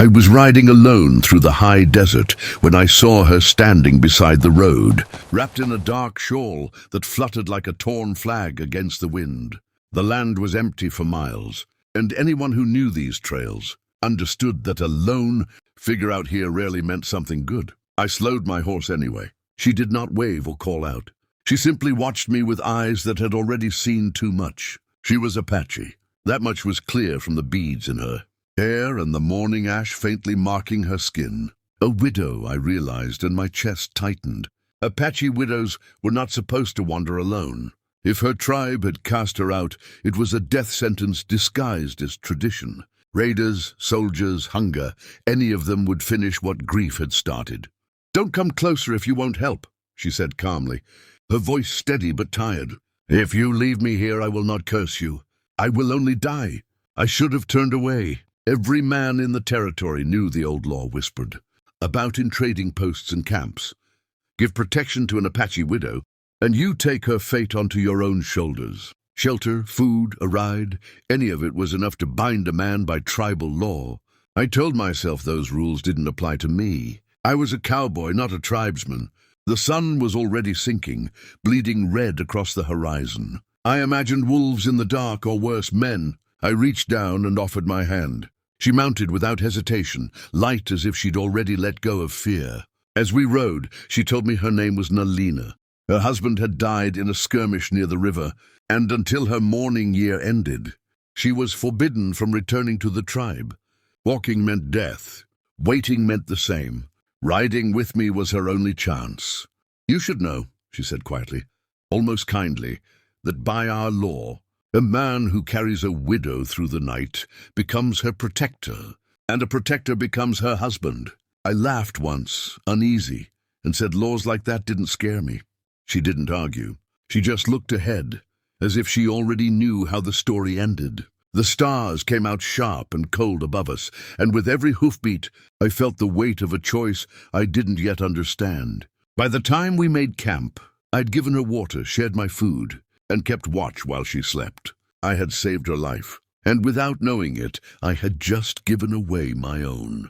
I was riding alone through the high desert when I saw her standing beside the road, wrapped in a dark shawl that fluttered like a torn flag against the wind. The land was empty for miles, and anyone who knew these trails understood that a lone figure out here rarely meant something good. I slowed my horse anyway. She did not wave or call out. She simply watched me with eyes that had already seen too much. She was Apache. That much was clear from the beads in her hair and the morning ash faintly marking her skin. A widow, I realized, and my chest tightened. Apache widows were not supposed to wander alone. If her tribe had cast her out, it was a death sentence disguised as tradition. Raiders, soldiers, hunger, any of them would finish what grief had started. "Don't come closer if you won't help," she said calmly, her voice steady but tired. "If you leave me here, I will not curse you. I will only die." I should have turned away. Every man in the territory knew the old law whispered about in trading posts and camps. Give protection to an Apache widow, and you take her fate onto your own shoulders. Shelter, food, a ride, any of it was enough to bind a man by tribal law. I told myself those rules didn't apply to me. I was a cowboy, not a tribesman. The sun was already sinking, bleeding red across the horizon. I imagined wolves in the dark, or worse, men. I reached down and offered my hand. She mounted without hesitation, light as if she'd already let go of fear. As we rode, she told me her name was Nalina. Her husband had died in a skirmish near the river, and until her mourning year ended, she was forbidden from returning to the tribe. Walking meant death. Waiting meant the same. Riding with me was her only chance. "You should know," she said quietly, almost kindly, "that by our law, a man who carries a widow through the night becomes her protector, and a protector becomes her husband." I laughed once, uneasy, and said laws like that didn't scare me. She didn't argue. She just looked ahead, as if she already knew how the story ended. The stars came out sharp and cold above us, and with every hoofbeat, I felt the weight of a choice I didn't yet understand. By the time we made camp, I'd given her water, shared my food, and kept watch while she slept. I had saved her life, and without knowing it, I had just given away my own.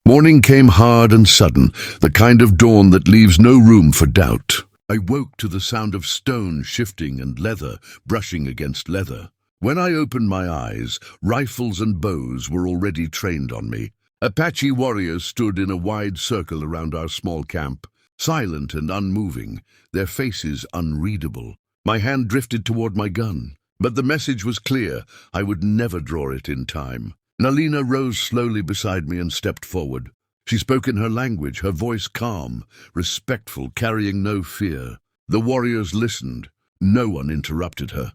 Morning came hard and sudden, the kind of dawn that leaves no room for doubt. I woke to the sound of stone shifting and leather brushing against leather. When I opened my eyes, rifles and bows were already trained on me. Apache warriors stood in a wide circle around our small camp, silent and unmoving, their faces unreadable. My hand drifted toward my gun, but the message was clear. I would never draw it in time. Nalina rose slowly beside me and stepped forward. She spoke in her language, her voice calm, respectful, carrying no fear. The warriors listened. No one interrupted her.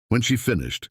When she finished,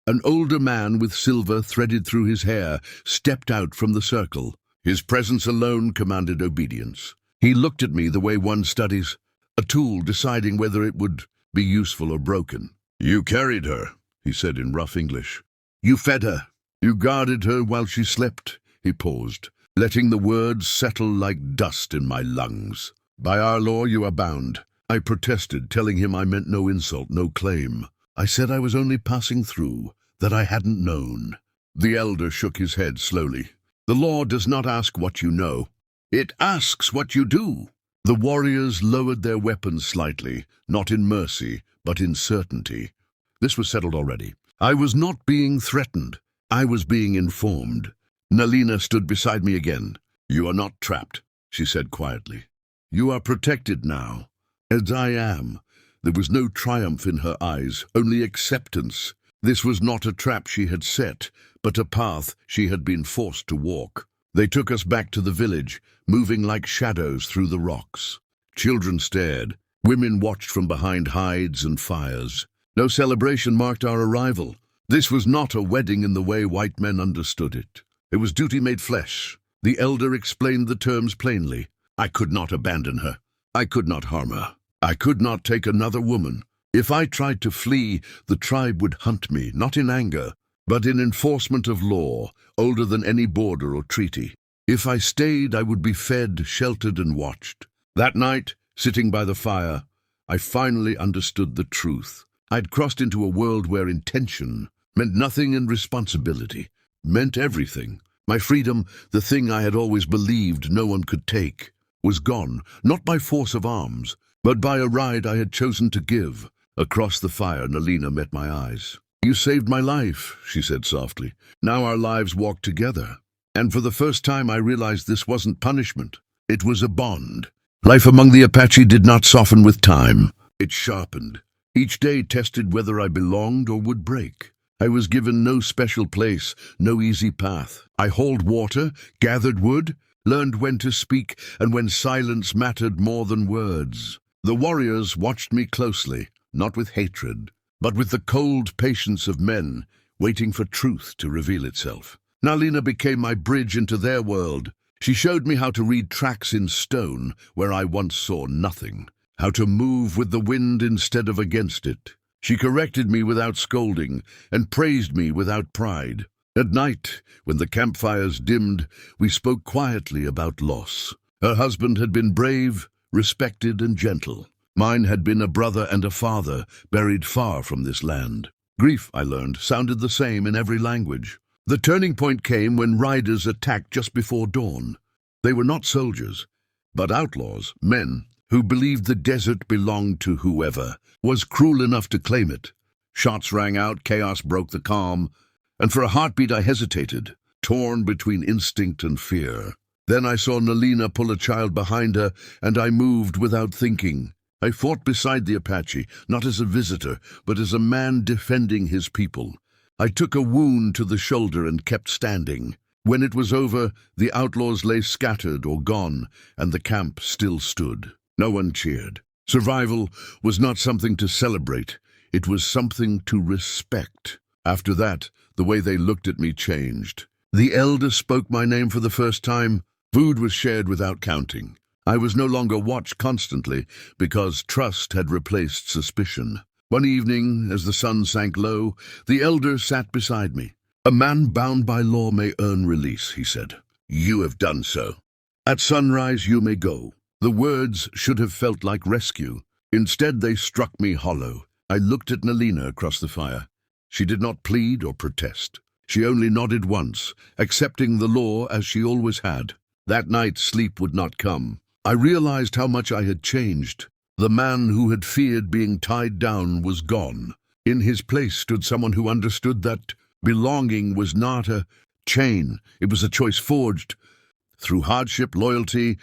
an older man with silver threaded through his hair stepped out from the circle. His presence alone commanded obedience. He looked at me the way one studies a tool, deciding whether it would be useful or broken. "You carried her," he said in rough English. "You fed her. You guarded her while she slept." He paused, letting the words settle like dust in my lungs. "By our law, you are bound." I protested, telling him I meant no insult, no claim. I said I was only passing through, that I hadn't known. The elder shook his head slowly. "The law does not ask what you know. It asks what you do." The warriors lowered their weapons slightly, not in mercy, but in certainty. This was settled already. I was not being threatened. I was being informed. Nalina stood beside me again. "You are not trapped," she said quietly. "You are protected now, as I am." There was no triumph in her eyes, only acceptance. This was not a trap she had set, but a path she had been forced to walk. They took us back to the village, moving like shadows through the rocks. Children stared. Women watched from behind hides and fires. No celebration marked our arrival. This was not a wedding in the way white men understood it. It was duty made flesh. The elder explained the terms plainly. I could not abandon her. I could not harm her. I could not take another woman. If I tried to flee, the tribe would hunt me, not in anger, but in enforcement of law, older than any border or treaty. If I stayed, I would be fed, sheltered, and watched. That night, sitting by the fire, I finally understood the truth. I'd crossed into a world where intention meant nothing and responsibility meant everything. My freedom, the thing I had always believed no one could take, was gone, not by force of arms, but by a ride I had chosen to give. Across the fire, Nalina met my eyes. "You saved my life," she said softly. "Now our lives walk together." And for the first time I realized this wasn't punishment. It was a bond. Life among the Apache did not soften with time. It sharpened. Each day tested whether I belonged or would break. I was given no special place, no easy path. I hauled water, gathered wood, learned when to speak and when silence mattered more than words. The warriors watched me closely, not with hatred, but with the cold patience of men waiting for truth to reveal itself. Nalina became my bridge into their world. She showed me how to read tracks in stone where I once saw nothing, how to move with the wind instead of against it. She corrected me without scolding and praised me without pride. At night, when the campfires dimmed, we spoke quietly about loss. Her husband had been brave, respected, and gentle. Mine had been a brother and a father, buried far from this land. Grief, I learned, sounded the same in every language. The turning point came when riders attacked just before dawn. They were not soldiers, but outlaws, men who believed the desert belonged to whoever was cruel enough to claim it. Shots rang out, chaos broke the calm, and for a heartbeat I hesitated, torn between instinct and fear. Then I saw Nalina pull a child behind her, and I moved without thinking. I fought beside the Apache, not as a visitor, but as a man defending his people. I took a wound to the shoulder and kept standing. When it was over, the outlaws lay scattered or gone, and the camp still stood. No one cheered. Survival was not something to celebrate. It was something to respect. After that, the way they looked at me changed. The elder spoke my name for the first time. Food was shared without counting. I was no longer watched constantly because trust had replaced suspicion. One evening, as the sun sank low, the elder sat beside me. "A man bound by law may earn release," he said. "You have done so. At sunrise you may go." The words should have felt like rescue. Instead, they struck me hollow. I looked at Nalina across the fire. She did not plead or protest. She only nodded once, accepting the law as she always had. That night, sleep would not come. I realized how much I had changed. The man who had feared being tied down was gone. In his place stood someone who understood that belonging was not a chain. It was a choice forged through hardship, loyalty,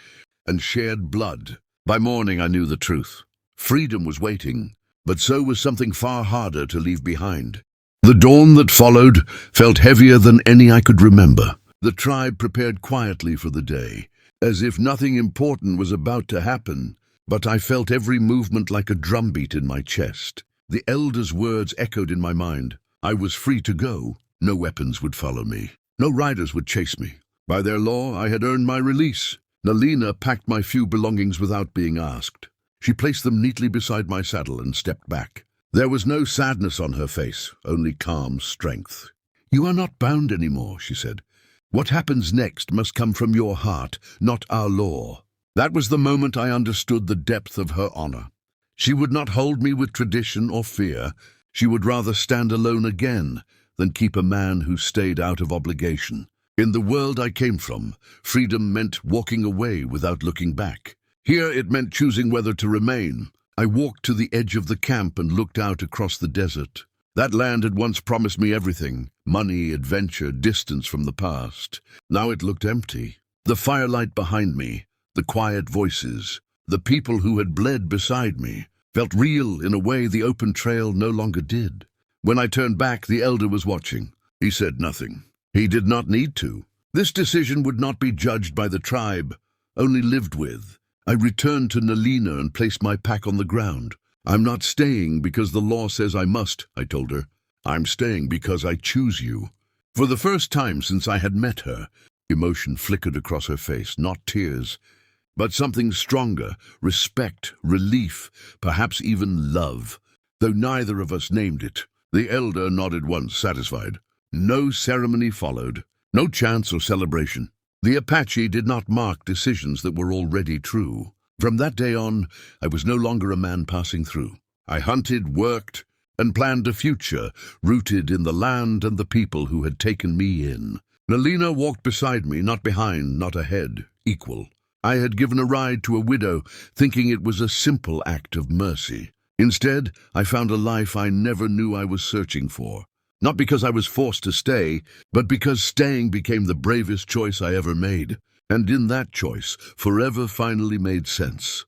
and shared blood. By morning, I knew the truth. Freedom was waiting, but so was something far harder to leave behind. The dawn that followed felt heavier than any I could remember. The tribe prepared quietly for the day, as if nothing important was about to happen, but I felt every movement like a drumbeat in my chest. The elder's words echoed in my mind. I was free to go. No weapons would follow me. No riders would chase me. By their law, I had earned my release. Nalina packed my few belongings without being asked. She placed them neatly beside my saddle and stepped back. There was no sadness on her face, only calm strength. "You are not bound anymore," she said. "What happens next must come from your heart, not our law." That was the moment I understood the depth of her honor. She would not hold me with tradition or fear. She would rather stand alone again than keep a man who stayed out of obligation. In the world I came from, freedom meant walking away without looking back. Here it meant choosing whether to remain. I walked to the edge of the camp and looked out across the desert. That land had once promised me everything: money, adventure, distance from the past. Now it looked empty. The firelight behind me, the quiet voices, the people who had bled beside me, felt real in a way the open trail no longer did. When I turned back, the elder was watching. He said nothing. He did not need to. This decision would not be judged by the tribe, only lived with. I returned to Nalina and placed my pack on the ground. "I'm not staying because the law says I must," I told her. "I'm staying because I choose you." For the first time since I had met her, emotion flickered across her face, not tears, but something stronger: respect, relief, perhaps even love, though neither of us named it. The elder nodded once, satisfied. No ceremony followed, no chants or celebration. The Apache did not mark decisions that were already true. From that day on, I was no longer a man passing through. I hunted, worked, and planned a future rooted in the land and the people who had taken me in. Nalina walked beside me, not behind, not ahead, equal. I had given a ride to a widow, thinking it was a simple act of mercy. Instead, I found a life I never knew I was searching for. Not because I was forced to stay, but because staying became the bravest choice I ever made. And in that choice, forever finally made sense.